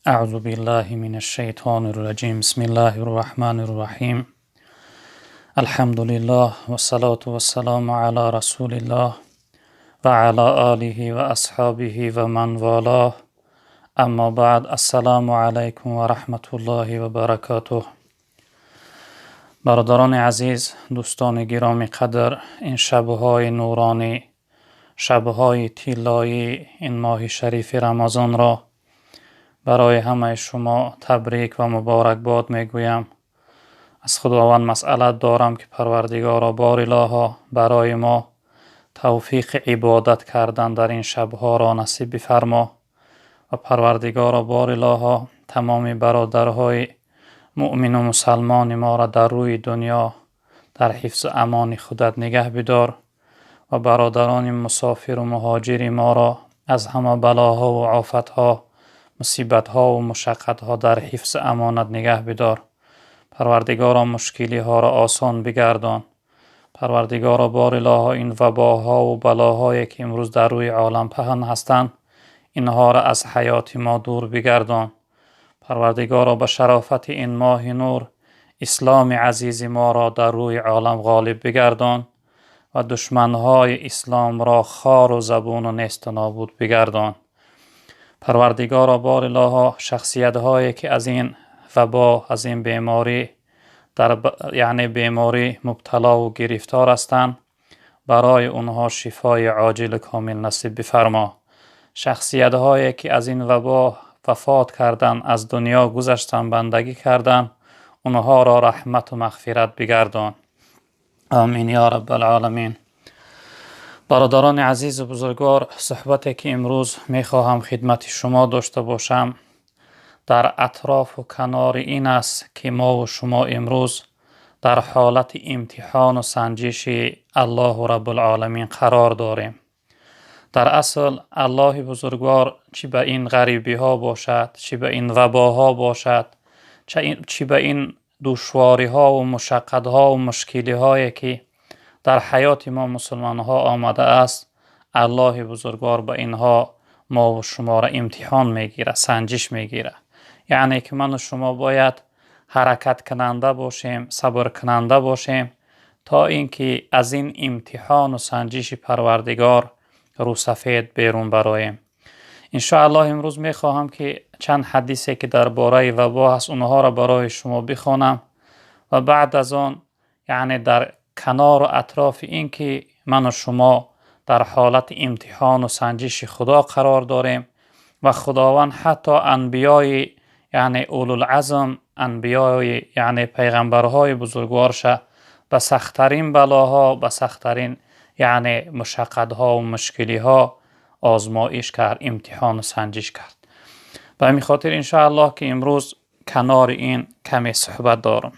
اعوذ بالله من الشیطان الرجیم. بسم الله الرحمن الرحیم. الحمد لله و الصلاة و السلام علی رسول الله و علی آله و اصحابه و من والاه. اما بعد، السلام علیکم و رحمت الله و برکاته. برادران عزیز، دوستان گرامی قدر، این شبهای نورانی، شبهای طلایی این ماه شریف رمضان را برای همه شما تبریک و مبارک باد میگویم. از خداوند مسئلت دارم که پروردگارا بار الها برای ما توفیق عبادت کردن در این شبها را نصیب بفرما و پروردگارا بار الها تمام برادرهای مؤمن و مسلمان ما را در روی دنیا در حفظ و امان خودت نگه بدار و برادران مسافر و مهاجر ما را از همه بلاها و آفتها، مصیبتها و مشقتها در حفظ امانت نگه بدار. پروردگارا مشکلی ها را آسان بگردان. پروردگارا بار الها این وباها و بلاهایی که امروز در روی عالم پهن هستند، اینها را از حیات ما دور بگردان. پروردگارا به شرافت این ماه نور اسلام عزیز ما را در روی عالم غالب بگردان و دشمنهای اسلام را خار و زبون و نیست و نابود بگردان. پروردگارا بار الها شخصیت هایی که از این وبا، از این بیماری بیماری مبتلا و گرفتار هستند، برای اونها شفای عاجل کامل نصیب بفرما. شخصیت هایی که از این وبا وفات کردن، از دنیا گذشتن، بندگی کردن، اونها را رحمت و مغفرت بگردان. آمین یا رب العالمین. برادران عزیز و بزرگوار، صحبتی که امروز میخواهم خدمت شما داشته باشم در اطراف و کنار این است که ما و شما امروز در حالت امتحان و سنجش الله رب العالمین قرار داریم. در اصل الله بزرگوار چی به این غریبی ها باشد، چی به این وباها باشد، چی به این دشواری ها و مشقت ها و مشکلی هایی که در حیات ما مسلمان ها آمده است، الله بزرگوار به اینها ما و شما را امتحان میگیره، سنجش میگیره. یعنی که من و شما باید حرکت کننده باشیم، صبر کننده باشیم تا اینکه از این امتحان و سنجش پروردگار رو سفید بیرون برایم. انشاءالله امروز میخواهم که چند حدیثی که درباره وبا هست اونها را برای شما بخوانم و بعد از آن در کنار و اطراف این که من و شما در حالت امتحان و سنجش خدا قرار داریم و خداوند حتی انبیای اولوالعزم، انبیای پیغمبرهای بزرگوارش به سختترین بلاها، به سختترین مشقتها و مشکلیها آزمایش کرد، امتحان و سنجش کرد. به همین خاطر انشاءالله که امروز کنار این کمی صحبت دارم.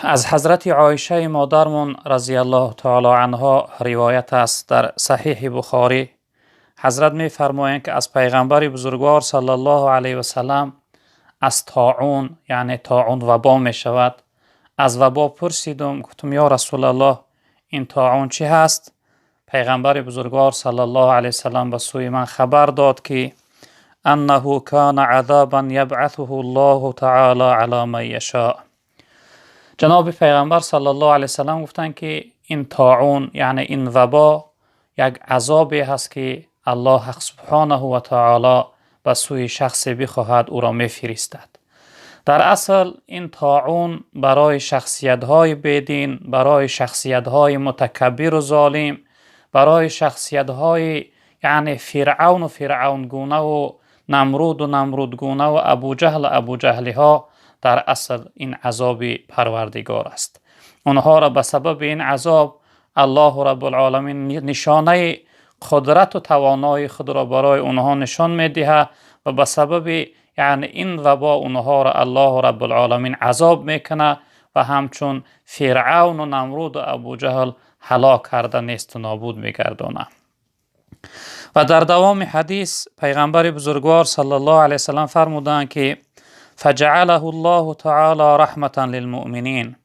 از حضرت عایشه مادرمون رضی الله تعالی عنها روایت است در صحیح بخاری. حضرت می فرمایند که از پیغمبر بزرگوار صلی الله علیه و سلم از طاعون، طاعون وبا می شود، از وبا پرسیدم، گفتم یا رسول الله این طاعون چی هست؟ پیغمبر بزرگوار صلی الله علیه و سلم به سوی من خبر داد که انه کان عذابا یبعثه الله تعالی علی من یشاء. جناب پیغمبر صلی الله علیه و سلم گفتند که این طاعون این وبا یک عذابی هست که الله حق سبحانه و تعالی به سوی شخصی بخواهد او را میفرستد. در اصل این طاعون برای شخصیت‌های بدین، برای شخصیت‌های متکبر و ظالم، برای شخصیت‌های فرعون و فرعون گونه و نمرود گونه و ابو جهلی ها در اصل این عذاب پروردگار است. اونها را به سبب این عذاب الله رب العالمین نشانه قدرت و توانایی خود را برای اونها نشان می‌دهد و به سبب این وبا اونها را الله رب العالمین عذاب میکنه و همچون فرعون و نمرود و ابو جهل هلاک کرده نیست و نابود میگردانه. و در دوام حدیث پیغمبر بزرگوار صلی الله علیه وسلم فرمودند که فجعله الله تعالی رحمتا للمؤمنین.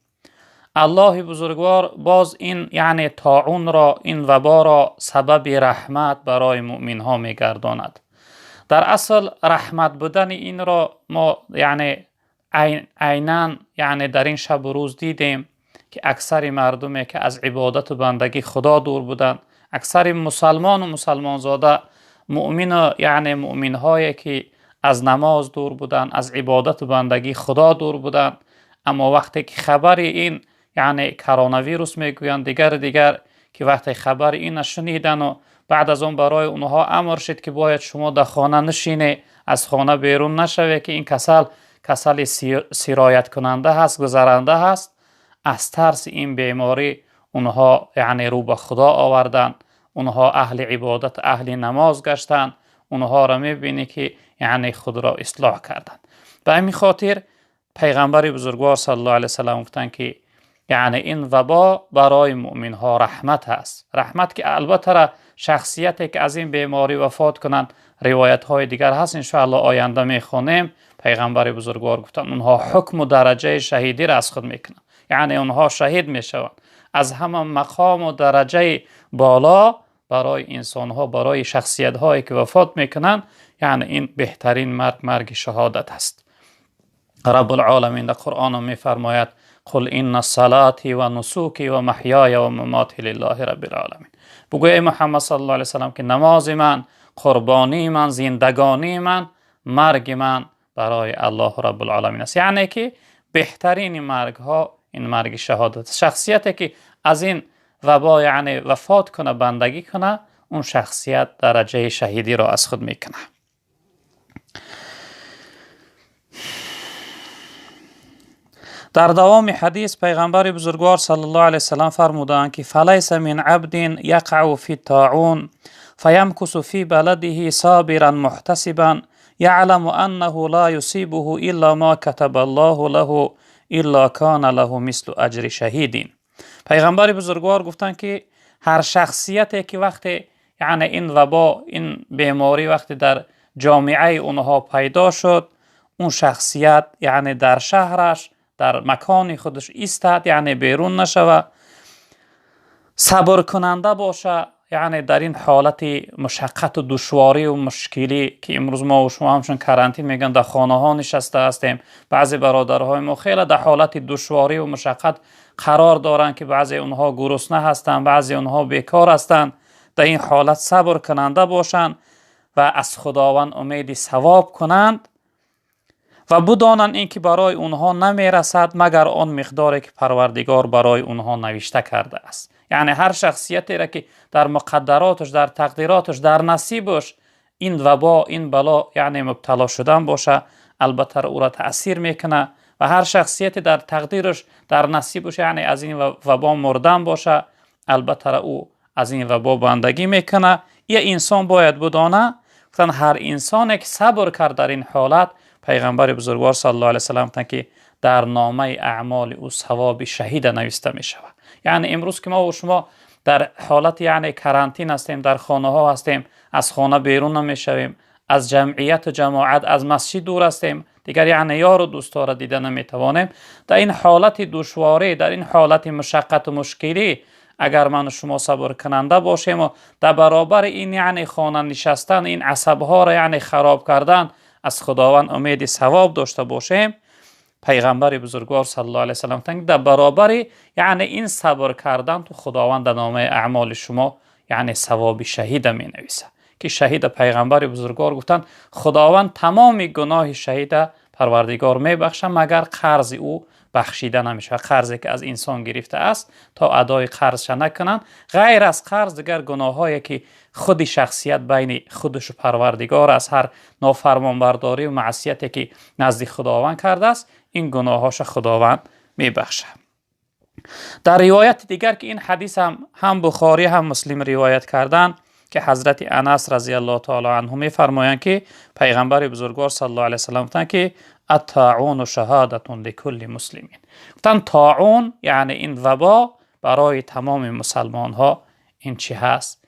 الله بزرگوار باز این طاعون را، این وبا را سبب رحمت برای مؤمن ها میگرداند. در اصل رحمت بودن این را ما یعنی عیناً یعنی در این شب و روز دیدیم که اکثر مردمی که از عبادت و بندگی خدا دور بودن، اکثر مسلمان و مسلمان زاده مؤمن یعنی مؤمن هایی که از نماز دور بودن، از عبادت و بندگی خدا دور بودن، اما وقتی که خبر این یعنی کرونا ویروس میگویند دیگر که وقتی خبر این شنیدن و بعد از اون برای اونها امر شد که باید شما در خانه نشینه، از خانه بیرون نشوه که این کسل سرایت کننده هست، گذرنده هست، از ترس این بیماری اونها یعنی رو به خدا آوردن، اونها اهل عبادت اهل نماز گشتن، اونها را میبینی که یعنی خود را اصلاح کردن. به همین خاطر پیغمبر بزرگوار صلی الله علیه وسلم گفتن که یعنی این وبا برای مؤمن ها رحمت است. رحمت که البته را شخصیتی که از این بیماری وفات کنند روایت های دیگر هست ان شاء الله آینده میخونیم. پیغمبر بزرگوار گفتن اونها حکم و درجه شهیدی را از خود میکنند، یعنی اونها شهید میشوند. از همه مقام و درجه بالا برای انسان ها، برای شخصیت هایی که وفات میکنند، یعنی این بهترین مرگ شهادت است. رب العالمین در قرآن میفرماید قل ان صلاتي و نسوکی و محیای و مماتی لله رب العالمین. بگو ای محمد صلی الله علیه وسلم که نماز من، قربانی من، زندگانی من، مرگ من برای الله رب العالمین است. یعنی که بهترین مرگ ها این مرگ شهادت. شخصیتی که از این وبا یعنی وفات کنه، بندگی کنه، اون شخصیت درجه شهیدی را از خود میکنه. در دوام حدیث پیغمبر بزرگوار صلی الله علیه وسلم فرمودند که فلیس من عبد یقع فی الطاعون فیمکث فی بلده صابرا محتسبا یعلم انه لا یصیبه الا ما کتب الله له الا کان له مثل اجر شهیدین. پیغمبر بزرگوار گفتند که هر شخصیتی که وقتی یعنی این وبا، این بیماری وقتی در جامعه اونها پیدا شد، اون شخصیت یعنی در شهرش، در مکان خودش ایستد، یعنی بیرون نشوه، صبر کننده باشه، یعنی در این حالت مشقت و دشواری و مشکلی که امروز ما و شما همچون کرانتین میگن در خانه ها نشسته هستیم، بعضی برادرهای ما خیلی در حالت دشواری و مشقت قرار دارن که بعضی اونها گرسنه هستند، بعضی اونها بیکار هستند. در این حالت صبر کننده باشند و از خداوند امید ثواب کنند و بدانند اینکه برای اونها نمیرسد مگر آن مقداری که پروردگار برای اونها نوشته کرده است. یعنی هر شخصیتی را که در مقدراتش، در تقدیراتش، در نصیبش این وبا، این بلا یعنی مبتلا شدن باشه، البته او را تأثیر میکنه. و هر شخصیتی در تقدیرش، در نصیبش یعنی از این وبا مردن باشه، البته او از این وبا بندگی میکنه. یه انسان باید بدانه هر انسانی که صبر کرد در این حالت، پیغمبر بزرگوار صلی الله علیه وسلم گفتند که در نامه اعمال او ثواب شهید نوشته می شود. یعنی امروز که ما و شما در حالت یعنی کرانتین هستیم، در خانه ها هستیم، از خانه بیرون نمی شویم، از جمعیت و جماعت، از مسجد دور هستیم، دیگر یعنی یار و دوستا را دیده نمی توانیم. در این حالت دشواری، در این حالت مشقت و مشکلی اگر من و شما صبر کننده باشیم و در برابر این یعنی خانه نشستن، این عصب ها را یعنی خراب کردن، از خداوند امید ثواب داشته باشیم، پیغمبر بزرگوار صلی الله علیه وسلم گفتند در برابر یعنی این صبر کردن تو خداوند در نامه اعمال شما یعنی ثواب شهید می نویسه. که شهید پیغمبر بزرگوار گفتند خداوند تمام گناه شهید پروردگار می بخشه مگر قرض او بخشیده نمیشه. قرضی که از انسان گرفته است تا ادای قرضش نکنن، غیر از قرض دیگر گناهایی که خود شخصیت بین خودش و پروردگار از هر نافرمانبرداری و معصیتی که نزد خداوند کرده است، این گناهاش خداوند میبخشه. در روایت دیگر که این حدیث هم بخاری هم مسلم روایت کردن که حضرت انس رضی الله تعالی عنه میفرمایند که پیغمبر بزرگوار صلی الله علیه وسلم گفتند که الطاعون شهادة لكل مسلمین. گفتند طاعون یعنی این وبا برای تمام مسلمان ها این چی هست؟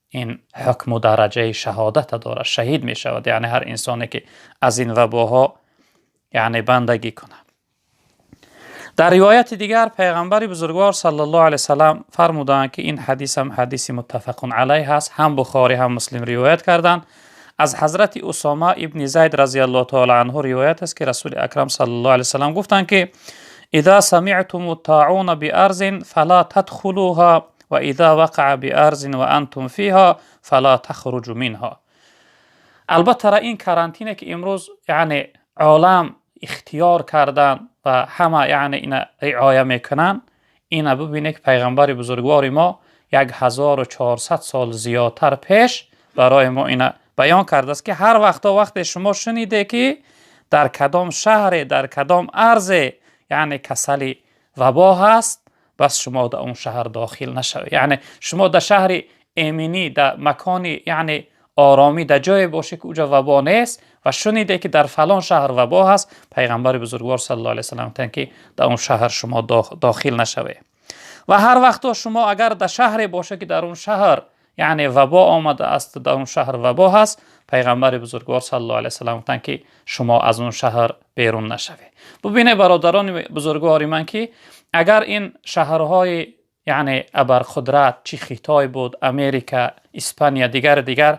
این حکم و درجه شهادت داره، شهید می شود. یعنی هر انسانی که از این وباها یعنی بندگی کنه. در روایت دیگر پیغمبر بزرگوار صلی الله علیه وسلم فرمودند که این حدیث هم حدیث متفق علیه هست، هم بخاری هم مسلم روایت کردند. از حضرت اسامه ابن زید رضی الله تعالی عنه روایت است که رسول اکرم صلی الله علیه و سلم گفتند که اذا سمعتم الطاعون بارض فلا تدخلوها و اذا وقع بارض و انتم فيها فلا تخرجوا منها. البته این کرانتینه که امروز یعنی عالم اختیار کردن و همه یعنی این رعایه میکنن، این ببینید که پیغمبر بزرگوار ما 1400 سال زیادتر پیش برای ما این بیان کرده است که هر وقت شما شنیده که در کدام شهر در کدام ارض یعنی کسل وبا هست، بس شما در اون شهر داخل نشوید. یعنی شما در شهر امنی، در مکانی یعنی آرامی، در جای باشه که اوجا وبا نیست و شنیده که در فلان شهر وبا هست، پیغمبر بزرگوار صلی الله علیه و سلم گفتند که در اون شهر شما داخل نشوید. و هر وقت شما اگر در شهر باشه که در اون شهر یعنی وبا آمده است، در اون شهر وبا هست، پیغمبر بزرگوار صلی الله علیه و سلم گفتند که شما از اون شهر بیرون نشوید. ببینید برادران بزرگوار من که اگر این شهرهای یعنی ابرقدرت چی خیتای بود، امریکا، اسپانیا، دیگر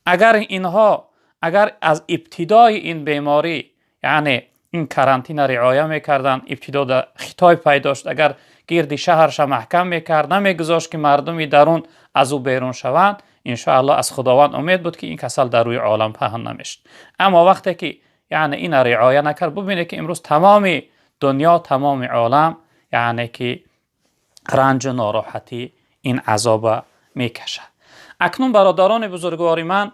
اگر اینها اگر از ابتدای این بیماری یعنی این کرانتین رعایه میکردن، ابتدا در خیتای پیدا شد، اگر گردی شهرش محکم میکرد، نمیگذاشت که مردمی درون از او بیرون شوند، انشاءالله از خداوند امید بود که این کسل در روی عالم پهن نمیشد. اما وقتی که یعنی این رعایه نکرد، ببینید که امروز تمام دنیا، تمام عالم یعنی که رنج و ناراحتی این عذاب میکشه. اکنون برادران بزرگوار من،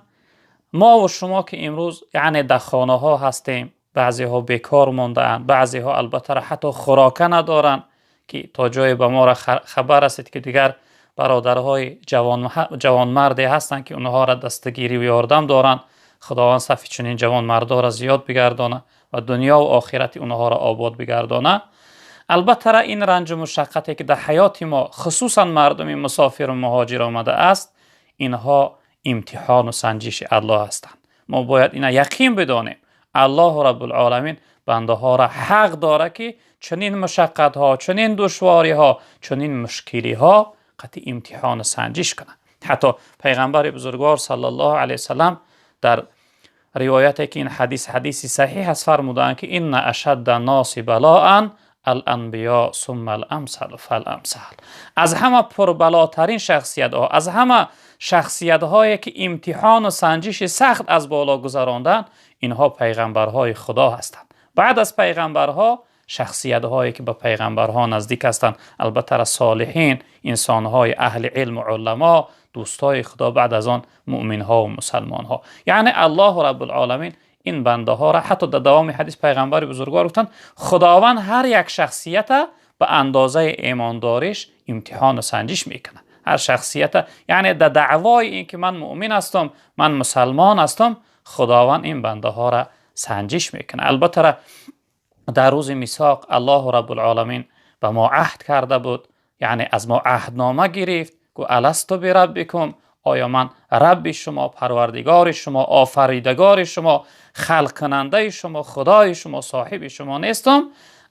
ما و شما که امروز یعنی در خانه ها هستیم، بعضی ها بیکار مانده اند، بعضی ها البته حتی خوراکه ندارن که تا جای به ما را خبر است که دیگر برادرهای جوان مردی هستند که اونها را دستگیری و یاردم دارن. خداوند صف چنین جوان مردا را زیاد بگردانه و دنیا و آخرت اونها را آباد بگردانه. البته این رنج و مشقتی که در حیات ما خصوصا مردم مسافر و مهاجر آمده است، اینها امتحان و سنجش الله هستند. ما باید اینا یقین بدانیم الله رب العالمین بنده ها را حق داره که چنین مشقت ها، چنین دشواری ها، چنین مشکلی ها قطعی امتحان و سنجش کنه. حتی پیغمبر بزرگوار صلی الله علیه وسلم در روایتی که این حدیثی صحیح است فرمودند که ان اشد الناس بلاء الانبیاء ثم الامثل فالامثل. از همه پربلاترین شخصیت ها، از همه شخصیت هایی که امتحان و سنجش سخت از بالا گذراندن، اینها پیغمبرهای خدا هستند. بعد از پیغمبرها شخصیت هایی که به پیغمبرها نزدیک هستند، البته صالحین، انسان های اهل علم و علما، دوستای خدا، بعد از آن مؤمن ها و مسلمان ها. یعنی الله رب العالمین این بنده ها را حتی در دوام حدیث پیغمبر بزرگوار گفتند خداوند هر یک شخصیت به اندازه ایمانداریش امتحان و سنجش میکنه. هر شخصیت یعنی در دعوای این که من مؤمن هستم، من مسلمان هستم، خداوند این بنده ها را سنجش میکنه. البته در روز میثاق الله رب العالمین به ما عهد کرده بود، یعنی از ما عهدنامه گرفت که الستو بربکم، آیا من رب شما، پروردگار شما، آفریدگار شما، خلق کننده شما، خدای شما، صاحب شما نیستم؟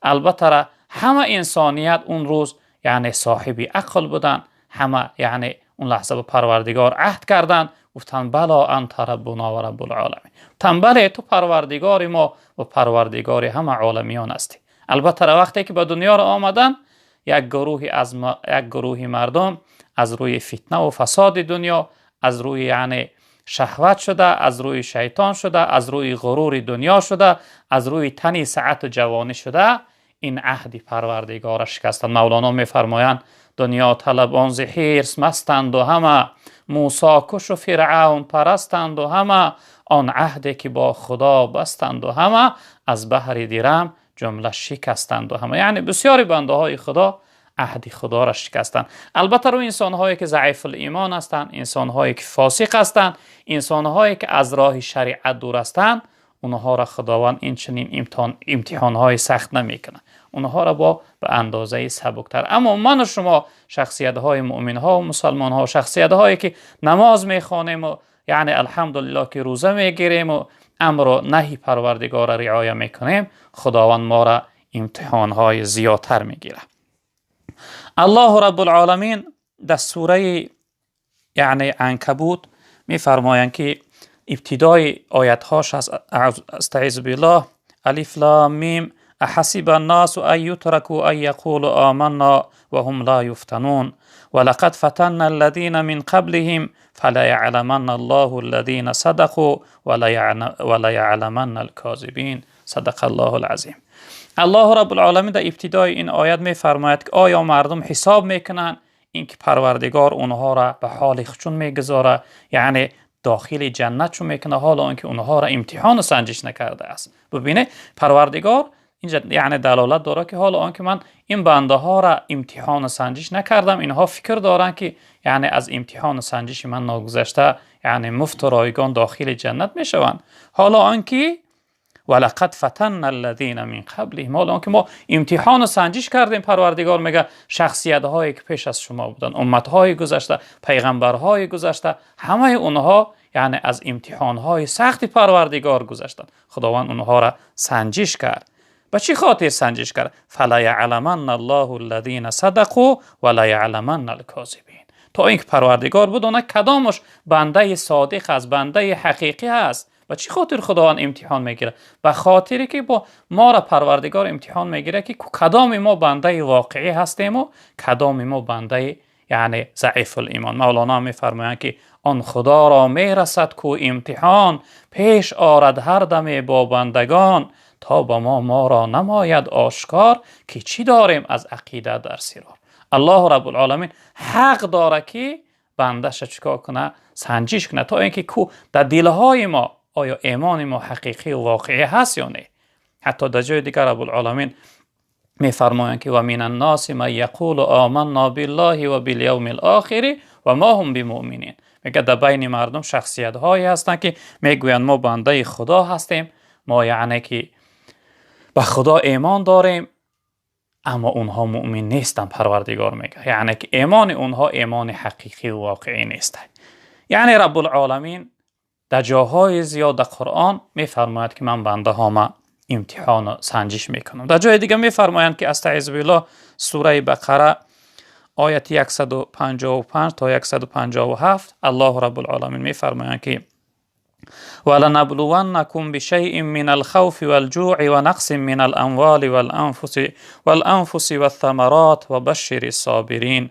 البته همه انسانیت اون روز یعنی صاحب عقل بودن، همه یعنی اون لحظه به پروردگار عهد کردن، گفتن بلا انت ربنا و رب العالمین، بله تو پروردگار ما و پروردگار همه عالمیان هستی. البته وقتی که به دنیا را آمدن، یک گروه مردم از روی فتنه و فساد دنیا، از روی یعنی شهوت شده، از روی شیطان شده، از روی غرور دنیا شده، از روی تنی سعت و جوانی شده، این عهد پروردگار شکستند. مولانا میفرمایند دنیا طلبان ز حرص مستند و همه، موسی کش و فرعون پرستند و همه، آن عهدی که با خدا بستند و همه، از بحر درم جمله شکستند و همه. یعنی بسیاری بنده های خدا عهد خدا را شکستند. البته رو انسان هایی که ضعیف الایمان هستند، انسان هایی که فاسق هستند، انسان هایی که از راه شریعت دور هستند، اونها را خداوند این چنین امتحان های سخت نمیکنه، اونها را به اندازه سبکتر. اما من و شما شخصیت های مؤمن ها و مسلمان ها، شخصیت هایی که نماز میخوانیم و یعنی الحمدلله که روزه میگیریم و امر و نهی پروردگار را رعایت میکنیم، خداوند ما را امتحان های زیادتر میگیره. الله رب العالمین در سوره یعنی عنکبوت میفرمایند که ابتدای آیت هاش از استعیذ بالله الف لام میم احسب الناس ان یترکوا ان یقولوا آمنا وهم لا یفتنون ولقد فتنا الذين من قبلهم فليعلمن الله الذين صدقوا وليعلمن الكاذبين. صدق الله العظیم. الله رب العالمین در ابتدای این آیت میفرماید که آیا مردم حساب میکنن اینکه پروردگار اونها را به حال خودشون میگذاره، یعنی داخل جنت چون میکنه حالا اینکه اونها را امتحان و سنجش نکرده است. ببینه پروردگار اینجا یعنی دلالت داره که حالا آنکه من این بنده ها را امتحان و سنجش نکردم، اینها فکر دارن که یعنی از امتحان و سنجش من ناگذشته یعنی مفت و رایگان داخل جنت میشوند. حالا آنکه ولقد فتن الذين من قبلهم، حالا آنکه ما امتحان و سنجش کردیم، پروردگار میگه شخصیت هایی که پیش از شما بودن، امت های گذشته، پیغمبر های گذشته، همه اونها یعنی از امتحان های سخت پروردگار گذشتن. خداوند اونها را سنجش کرد. به چی خاطر سنجش کرد؟ فلا یعلمن الله الذين صدقوا ولا یعلمن الكاذبین. تا اینکه پروردگار بدونه کدامش بنده صادق از بنده حقیقی هست. به چی خاطر خداوند امتحان میگیره؟ به خاطری که با ما را پروردگار امتحان میگیره که کدام ما بنده واقعی هستیم و کدام ما بنده یعنی ضعیف الایمان. مولانا میفرمایند که آن خدا را میرسد کو امتحان، پیش آرد هر دم با بندگان، تا با ما را نماید آشکار، که چی داریم از عقیده در سرار. الله رب العالمین حق داره که بندش چیکار کنه؟ سنجش کنه، تا اینکه کو در دلهای ما آیا ایمان ما حقیقی و واقعی هست یا نه. حتی در جای دیگر رب العالمین میفرمایند که و من الناس من یقول آمنا بالله و بالیوم الاخر و ما هم بمؤمنین. میگه در بین مردم شخصیت هایی هستند که میگویند ما بنده خدا هستیم، ما یعنی که به خدا ایمان داریم، اما اونها مؤمن نیستن. پروردگار میگه یعنی که ایمان اونها ایمان حقیقی و واقعی نیست. یعنی رب العالمین در جاهای زیاد در قرآن میفرماید که من بنده هام امتحان و سنجش میکنم. در جای دیگه میفرمایند که استعیذ بالله سوره بقره آیت 155 تا 157 الله رب العالمین میفرمایند که ولنبلونکم بشیء من الخوف والجوع ونقص من الاموال والانفس والثمرات وبشر الصابرین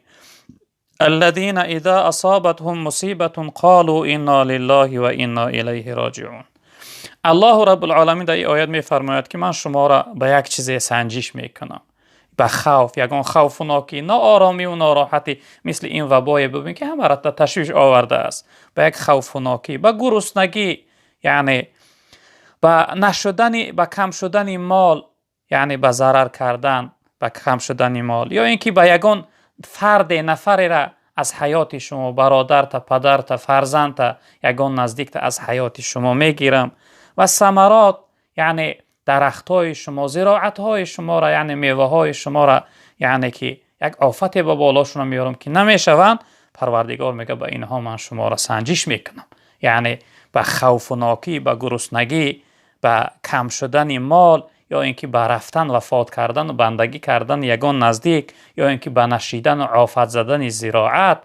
الذين اذا اصابتهم مصیبه قالوا انا لله و انا الیه راجعون. الله رب العالمین در این آیت میفرماید که من شما را به یک چیز سنجش میکنم، به خوف، یگان خوفناکی، نه آرامی و ناراحتی مثل این وبای ببین که همه را تشویش آورده است، به یک خوفناکی، به گرسنگی، یعنی به نشدن، به کم شدن مال، یعنی به ضرر کردن، به کم شدن مال، یا اینکه به یگان فرد نفری را از حیات شما، برادرت، پدرت، فرزندت، یگان نزدیکت از حیات شما میگیرم. و ثمرات یعنی درختهای شما، زراعتهای شما را، یعنی میوه های شما را، یعنی که یک آفت به بالاشون میارم که نمیشوند. پروردگار میگه به اینها من شما را سنجش میکنم، یعنی به خوفناکی، به گرسنگی، به کم شدن مال، یا اینکه به رفتن وفات کردن و بندگی کردن یگان نزدیک، یا اینکه به نشیدن و آفت زدن زراعت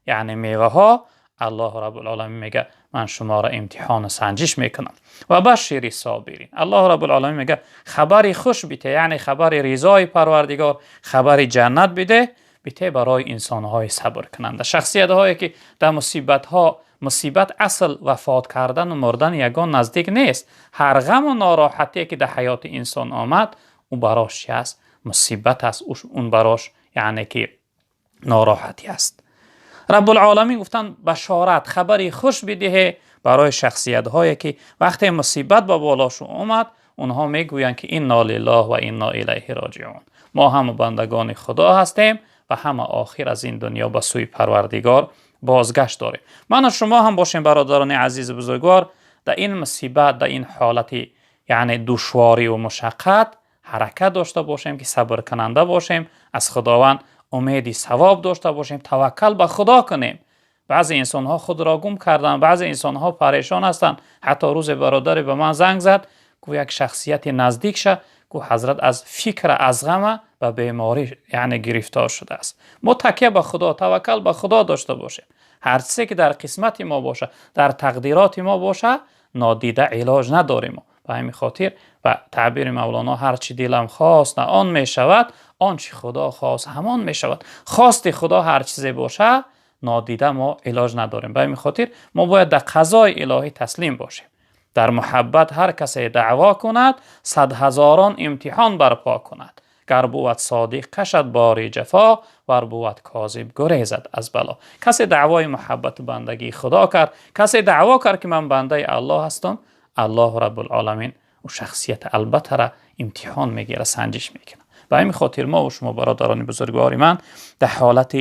یعنی میوه ها، الله رب العالمین میگه من شما را امتحان و سنجش میکنم. و بشر صابرین، الله رب العالمین میگه خبری خوش بده، یعنی خبری رضای پروردگار، خبری جنت بده برای انسانهای صبر کننده، شخصیت هایی که در مصیبت اصل وفات کردن و مردن یگان نزدیک نیست. هر غم و ناراحتی که در حیات انسان آمد اون براش است مصیبت است، اون براش یعنی که ناراحتی است. رب العالمین گفتن بشارت، خبری خوش بده برای شخصیت هایی که وقتی مصیبت به بالاشون اومد اونها میگویند که انا لله و انا الیه راجعون، ما هم بندگان خدا هستیم و هم آخر از این دنیا به سوی پروردگار بازگشت داریم. من و شما هم باشیم برادران عزیز بزرگوار، در این مصیبت، در این حالتی یعنی دشواری و مشقت حرکت داشته باشیم که صبر کننده باشیم، از خداوند امیدی ثواب داشته باشیم، توکل به خدا کنیم. بعضی انسان ها خود را گم کردن، بعضی انسان ها پریشان هستند. حتی روز برادری به من زنگ زد که یک شخصیت نزدیک شه که حضرت از فکر از غم و بیماری یعنی گرفتار شده است. ما تکیه به خدا، توکل به خدا داشته باشیم. هر چیزی که در قسمت ما باشه، در تقدیرات ما باشه، نادیده علاج نداریم. به همین خاطر و تعبیر مولانا هر چی دلم خواست نه آن می شود، آن چی خدا خواست همان می شود. خواست خدا هر چیزی باشه، نادیده ما علاج نداریم. به همین خاطر ما باید در قضای الهی تسلیم باشیم. در محبت هر کسی دعوا کند، 100,000 امتحان برپا کند. گر بود صادق کشد باری جفا، ور بود کاذب گریزد از بلا. کسی دعوای محبت بندگی خدا کرد، کسی دعوا کرد که من بنده الله هستم، الله رب العالمین و شخصیت البته را امتحان میگیره، سنجش میکنه. به همین خاطر ما و شما برادران بزرگوار من در حالت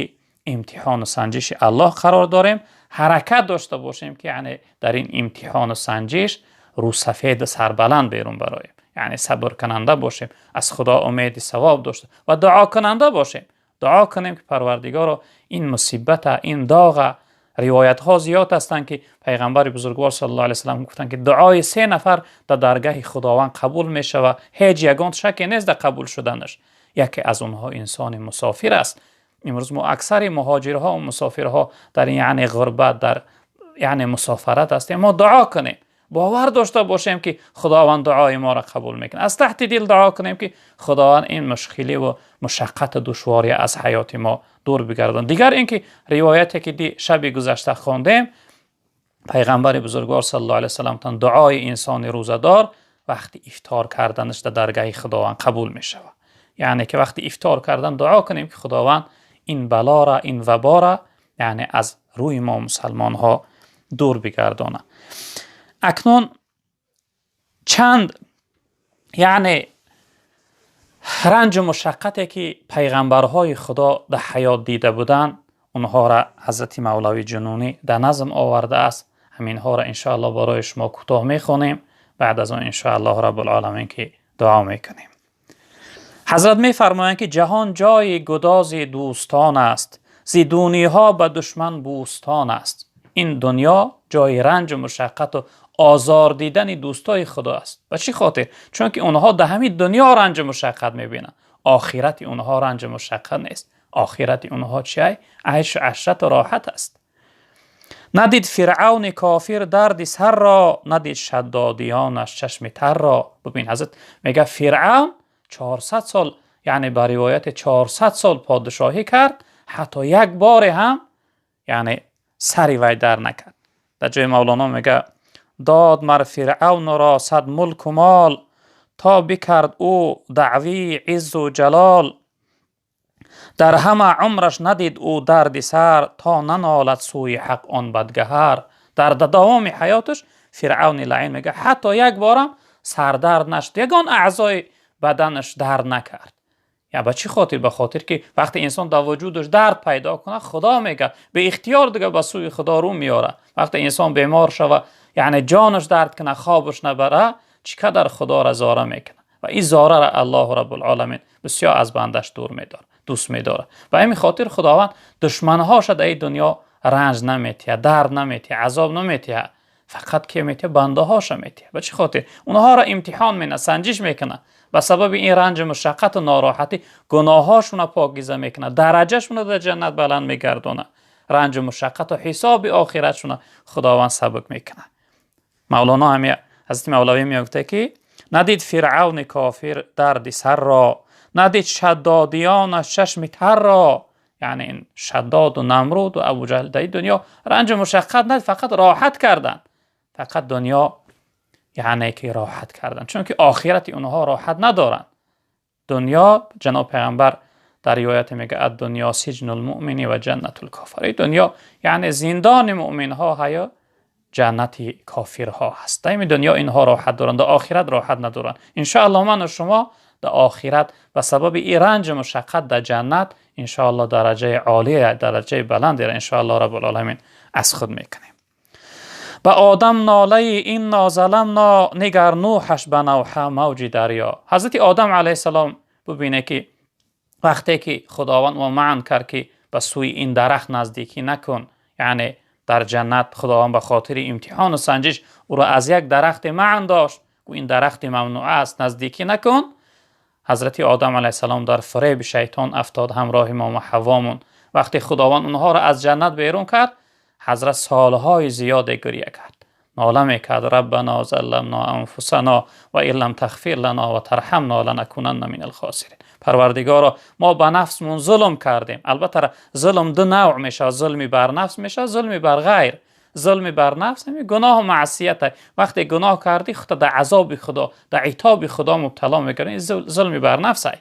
امتحان و سنجش الله قرار داریم. حرکت داشته باشیم که یعنی در این امتحان و سنجش رو سفید سربلند بیرون برایم. یعنی صبر کننده باشیم، از خدا امید ثواب داشته و دعا کننده باشیم. دعا کنیم که پروردگار این مصیبت، این داغ، روایت ها زیاد هستند که پیغمبر بزرگوار صلی الله علیه و سلم گفتند که دعای 3 نفر در درگاه خداوند قبول می شود، هیچ یگان شکی نیست در قبول شدنش. یکی از اونها انسان مسافر است. امروز ما اکثر مهاجرها و مسافرها در یعنی غربت، در یعنی مسافرت هستیم. ما دعا کنیم، باور داشته باشیم که خداوند دعای ما را قبول میکنه. از تحت دل دعا کنیم که خداوند این مشکلی و مشقت و دشواری از حیات ما دور بگردان. دیگر اینکه روایتی که شب گذشته خواندیم، پیغمبر بزرگوار صلی الله علیه و سلم تن دعای انسان روزدار وقتی افطار کردنش در درگاه خداوند قبول میشه. یعنی که وقتی افطار کردن دعا کنیم که خداوند این بلا را، این وبا را یعنی از روی ما مسلمان ها دور بگردانه. اکنون چند یعنی رنج و مشقتی که پیغمبرهای خدا در حیات دیده بودن، اونها را حضرت مولوی جنونی در نظم آورده است. همینها را انشاءالله برای شما کوتاه میخونیم، بعد از اون انشاءالله رب العالمین که دعا میکنیم. حضرت میفرمایند که جهان جای گداز دوستان است، زی دونی ها به دشمن بوستان است. این دنیا جای رنج و مشقت و آزار دیدن دوستای خدا است. و چی خاطر؟ چون که اونها در همین دنیا رنج و مشقت میبینن. آخرت اونها رنج و مشقت نیست. آخرت اونها چیه؟ عیش و عشرت و راحت است. ندید فرعون کافر درد سر را، ندید شدادیانش چشم تر را. ببین حضرت میگه فرعون 400 سال یعنی به روایت 400 سال پادشاهی کرد، حتی یک بار هم یعنی سری وی در نکرد. در جای مولانا میگه داد مر فرعون را 100 ملک و مال، تا بکرد او دعوی عز و جلال. در همه عمرش ندید او درد سر، تا ننالد سوی حق آن بدگهر. در دوام حیاتش فرعون لعین میگه حتی یک بارم سردرد نشد، یگان اعضای بدنش درد نکرد. یا به چی خاطر؟ به خاطر که وقتی انسان در وجودش درد پیدا کنه، خدا میگه به اختیار دیگه به سوی خدا رو میاره. وقتی انسان بیمار شوه یعنی جانش درد کنه، خوابش نبره، چقدر خدا را زاره میکنه و این زاره را الله رب العالمین بسیار از بندش دور میداره، دوست میداره. و همین خاطر خداوند دشمنهاش در این دنیا رنج نمیتیه، درد نمیتیه، عذاب نمیتیه، فقط که میتیه بنده هاش میتیه. به چه خاطر؟ اونها را امتحان مینه، سنجش میکنه. به سبب این رنج مشقت و ناراحتی گناهاشون پاکیزه میکنه، درجهشون در جنت بلند میگردونه. رنج مشقت و حساب آخرتشون خداوند سبک میکنه. مولانا هم حضرت مولوی میگفته که ندید فرعون کافر درد سر را، ندید شدادیانش چشم تر را. یعنی این شداد و نمرود و ابوجهل در دنیا رنج مشقت ندید، فقط راحت کردن، فقط دنیا یعنی که راحت کردن، چون که آخرت اونها راحت ندارن. دنیا جناب پیغمبر در روایت میگه دنیا سجن المؤمن و جنت الکافر. دنیا یعنی زندان مؤمن ها هیا جنت کافر ها هست. در این دنیا اینها راحت دارن، در آخرت راحت ندارن. ان شاء الله من و شما در آخرت به سبب این رنج مشقت در جنت ان شاء الله درجه عالی، درجه بلند ان شاء الله رب العالمین از خود میکنیم. به آدم ناله این نازلم نگر نوحش به نوحه موج دریا. حضرت آدم علیه السلام ببینه که وقتی که خداوند ما منع کرد که به سوی این درخت نزدیکی نکن، یعنی در جنت خداوند به خاطر امتحان و سنجش او را از یک درخت منع داشت و این درخت ممنوع است، نزدیکی نکن. حضرت آدم علیه السلام در فریب شیطان افتاد، همراه ما و حوامون. وقتی خداوند اونها را از جنت بیرون کرد، حضرت سالهای زیاد گریه کرد، ناله میکرد ربنا ظلمنا انفسنا و ان لم تغفر لنا و ترحمنا لنکونن من الخاسرین. پروردگارا ما به نفسمون ظلم کردیم. البته ظلم دو نوع میشه، ظلمی بر نفس میشه، ظلمی بر غیر. ظلمی بر نفس همین گناه و معصیت. وقتی گناه کردی خود در عذاب خدا، در عتاب خدا مبتلا میکنی، ظلمی بر نفس ای.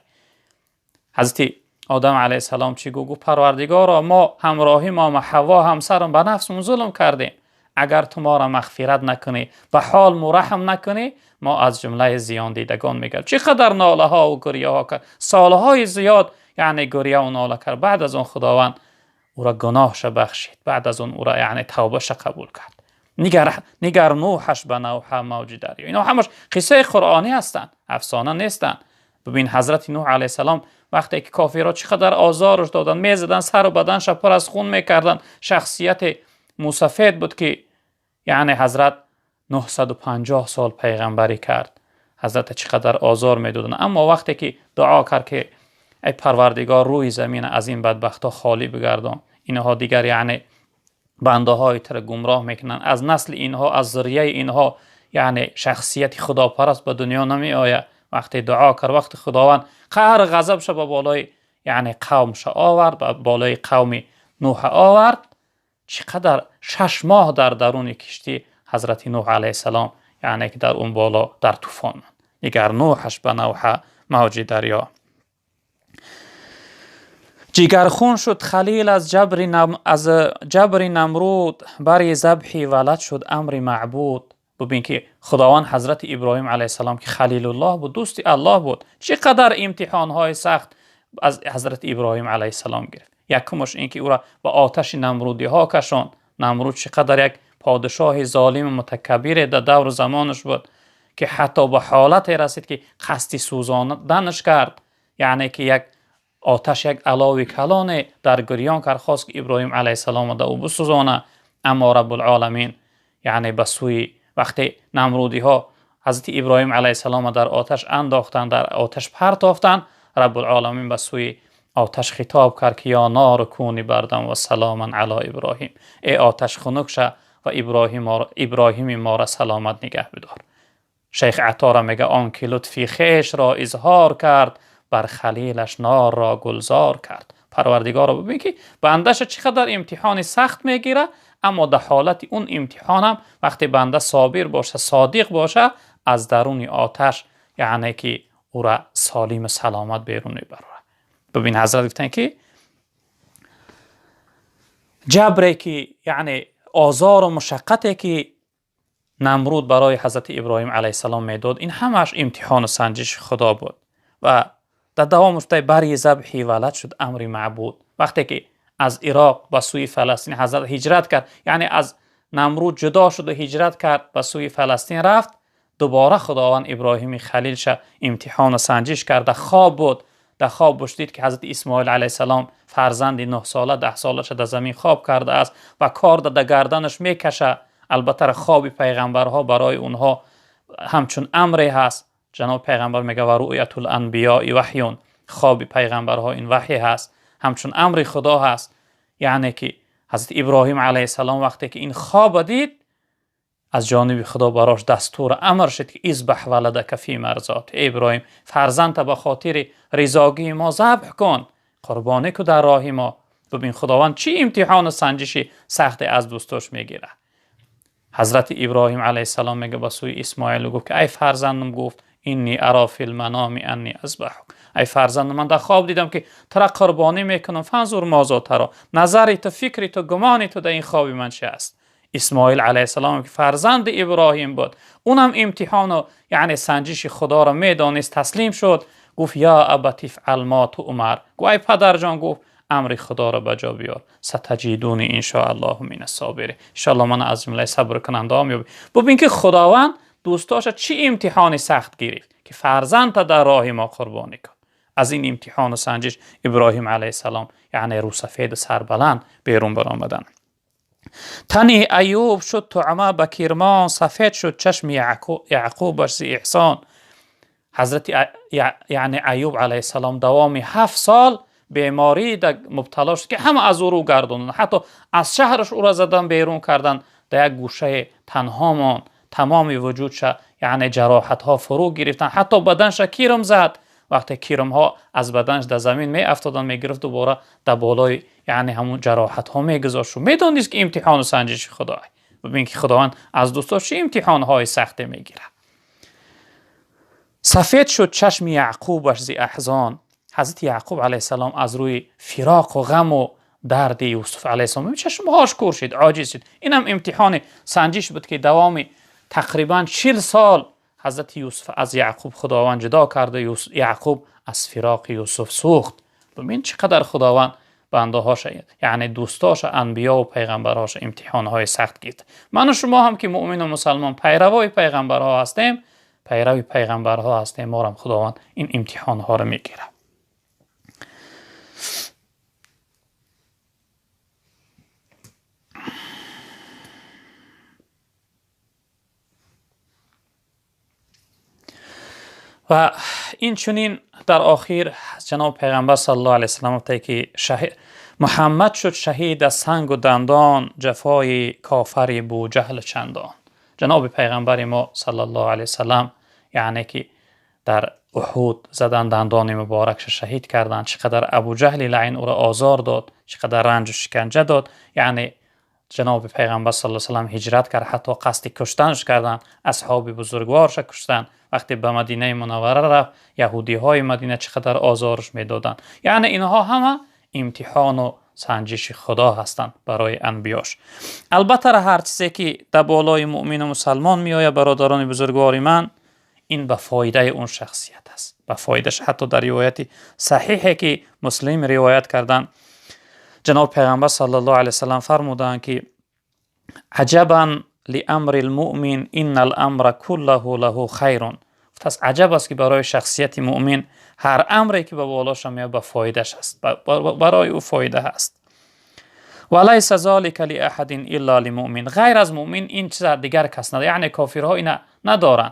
حضرت آدم علیه السلام چی گفت؟ پروردگارا ما همراهی ما و حوا همسرم به نفسمون ظلم کردیم، اگر تو ما را مغفرت نکنی و حال مرحم نکنی ما از جمله زیان دیدگان میگردیم. چقدر ناله ها و گریه ها کرد، سالهای زیاد یعنی گریه و ناله کرد. بعد از اون خداوند او را گناهش بخشید، بعد از اون او را یعنی توبهش قبول کرد. نگر نوحش به نوح موج دریا. اینا همش قصه قرآنی هستند، افسانه نیستند. ببین حضرت نوح علیه السلام وقتی که کافرها چقدر آزارش دادن، میزدن، سر و بدنش پر از خون میکردن، شخصیت موسفید بود که یعنی حضرت 950 سال پیغمبری کرد، حضرت چقدر آزار میدادن. اما وقتی که دعا کرد که ای پروردگار روی زمین از این بدبختا خالی بگردان، اینها دیگر یعنی بنده های تر گمراه میکنن، از نسل اینها، از ذریه اینها یعنی شخصیت خداپرست به دنیا نمی آید. وقتی دعا کرد، وقتی خداوند قهر غضبش به بالای یعنی قومش آورد، به بالای قوم نوح آورد، چقدر 6 ماه در درون کشتی حضرت نوح علیه السلام یعنی که در اون بالا در طوفان ماند. نگر نوحش به نوح موج دریا. جگرخون شد خلیل از جبر نمرود، بر ذبحی ولد شد امر معبود. ببین که خداوند حضرت ابراهیم علیه السلام که خلیل الله بود، دوست الله بود، چقدر امتحانهای سخت از حضرت ابراهیم علیه السلام گرفت. یکمش این که او را به آتش نمرودی ها کشاند. نمرود چقدر یک پادشاه ظالم متکبر در دور زمانش بود که حتی به حالت رسید که قصد سوزاندنش کرد، یعنی که یک آتش یک علاوه کلان در گریان کرد، خواست که ابراهیم علیه السلام را او بسوزانه. اما رب العالمین یعنی به سوی وقتی نمرودی ها حضرت ابراهیم علیه السلام در آتش انداختند، در آتش پرتافتند، رب العالمین به سوی آتش خطاب کرد که یا نار کونی بردم و سلاما علی ابراهیم. ای آتش خنک شه و ابراهیم ما را سلامت نگه بدار. شیخ عطار میگه آن که لطفی خویش را اظهار کرد، بر خلیلش نار را گلزار کرد. پروردگار را ببین که بندش چقدر امتحان سخت میگیره، اما در حالت اون امتحان هم وقتی بنده صابر باشه، صادق باشه، از درون آتش یعنی که او را سالم سلامت بیرون میبره. ببین حضرت گفتن که جبری که یعنی آزار و مشقتی که نمرود برای حضرت ابراهیم علیه السلام میداد، این همش امتحان و سنجش خدا بود و در دوامش بر ذبحی ولد شد امر معبود. وقتی که از عراق به سوی فلسطین حضرت هجرت کرد، یعنی از نمرود جدا شد و هجرت کرد به سوی فلسطین رفت، دوباره خداوند ابراهیم خلیلش امتحان و سنجش کرد. در خواب بود، در خواب دید که حضرت اسماعیل علیه السلام فرزند 9 ساله 10 سالش در زمین خواب کرده است و کار در گردنش میکشه. البته خواب پیغمبرها برای اونها همچون امری هست. جناب پیغمبر میگه و رؤیت الانبیاء وحیون، خواب پیغمبرها این وحی هست، همچون امر خدا هست. یعنی که حضرت ابراهیم علیه السلام وقتی که این خواب دید، از جانب خدا براش دستور امر شد که اذبح ولدک فی مرضات. ابراهیم فرزند به خاطر رضاگی ما ذبح کن، قربانی کو در راه ما. ببین خداوند چی امتحان و سنجشی سخت از دوستاش میگیره. حضرت ابراهیم علیه السلام میگه با سوی اسماعیل گفت که ای فرزندم، گفت اینی ارا فی المنام انی اذبحک. ای فرزندم من در خواب دیدم که تو را قربانی میکنم، فانظر ماذا تری. نظری تو، فکری تو، گمانی تو در این خواب من چه است؟ اسماعیل علیه السلام که فرزند ابراهیم بود، اونم امتحان و یعنی سنجش خدا را میدانست، تسلیم شد. گفت یا ابت افعل ما تؤمر. گفت ای پدر جان، گفت امر خدا را بجا بیار، ستجدونی ان شاء الله من الصابرین. ان شاء الله من از جمله صبر کننده ام میابم. ببین که خداوند دوستاش چی امتحانی سخت گرفت که فرزند در راه ما قربانی کن. از این امتحان و سنجش ابراهیم علیه السلام یعنی رو سفید سربلند بیرون برآمدن. تنی ایوب شد طعمه به کرمان، سفید شد چشم یعقوبش ز احسان. حضرت یعنی ایوب علیه السلام دوام 7 سال بیماری مبتلا شد که همه از او رو گردوندن، حتی از شهرش او را زدن بیرون کردن، در یک گوشه تنها ماند، تمام وجودش یعنی جراحت ها فرو گرفتن، حتی بدنش کیرم زد. وقتی کیرم ها از بدنش در زمین می افتادن می گرفت، دوباره در بالای یعنی همون جراحت ها می گذاشت. می دانست که امتحان و سنجش خدای. ببین که خداوند از دوستاش چه امتحان های سختی می گیره. سفید شد چشم یعقوبش ز احزان. حضرت یعقوب علیه السلام از روی فراق و غم و درد یوسف علیه السلام چشمهاش کور شد، عاجز شد. اینم امتحان سنجش بود که دوام تقریبا 40 سال حضرت یوسف از یعقوب خداوند جدا کرده. یعقوب از فراق یوسف سوخت. ببین چقدر خداوند بنده‌هاش یعنی دوستاش انبیا و پیغمبرهاش امتحان‌های سخت گرفت. من و شما هم که مؤمن و مسلمان پیروای پیغمبرها هستیم، پیروی پیغمبرها هستیم، ما هم خداوند این امتحان‌ها رو میگیره. و این چنین در آخر جناب پیغمبر صلی الله علیه وسلم گفته که محمد شد شهید از سنگ و دندان، جفای کافر بو جهل چندان. جناب پیغمبر ما صلی الله علیه وسلم یعنی که در احد زدن دندان مبارکش شهید کردند. چقدر ابو جهل لعین او را آزار داد، چقدر رنج و شکنجه داد. یعنی جناب پیغمبر صلی الله علیه وسلم هجرت کرد، حتی قصد کشتنش کردن، اصحاب بزرگوارش کشتن. وقتی به مدینه منوره رفت، یهودی های مدینه چقدر آزارش میدادن. یعنی اینها همه امتحان و سنجش خدا هستند برای انبیاش. البته هر چیزی که در بالای مؤمن و مسلمان میآید برادران بزرگوار من، این به فایده اون شخصیت است، به فایدهش. حتی در روایت صحیحی که مسلم روایت کردن، جناب پیغمبر صلی الله علیه وسلم فرمودند که عجبا لامر المؤمن ان الامر كله له خیر. پس عجب است که برای شخصیت مؤمن هر امری که به بالاش میاد به فایدهش است، برای او فایده هست. ولیس ذلک لاحد الا للمؤمن. غیر از مؤمن این چیز دیگر کس نداره، یعنی کافرها این ندارن.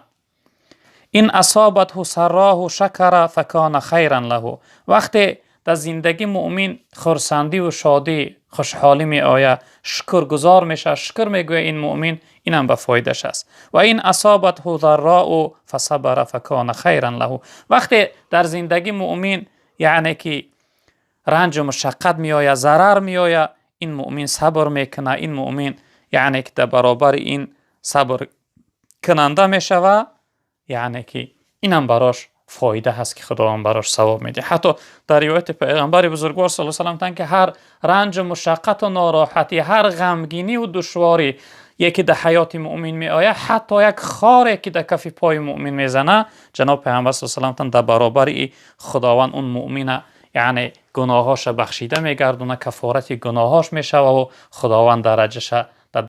این اصابته سراه شکر فکان خیرا له. وقتی در زندگی مؤمن خرسندی و شادی خوشحالی می آید، شکر گزار میشه، شکر میگوید این مؤمن، اینم به فایدهش است. و این اصابته ضراء فصبر فکان خیرا له. وقتی در زندگی مؤمن یعنی که رنج و مشقت می آید، ضرر می آید، این مؤمن صبر میکنه. این مؤمن یعنی که در برابر این صبر کننده میشه و یعنی که اینم براش فایده هست که خداوند براش ثواب میده. حتی در روایت پیغمبر بزرگوار صلی الله علیه و سلم که هر رنج و مشقت و ناراحتی، هر غمگینی و دشواری یکی در حیات مؤمن می آید، حتی یک خاری که در کف پای مؤمن میزنه، جناب پیغمبر صلی الله علیه و سلم در برابر خداوند اون مؤمن یعنی گناهاش بخشیده میگردونه، کفارت گناهاش میشه و خداوند درجهش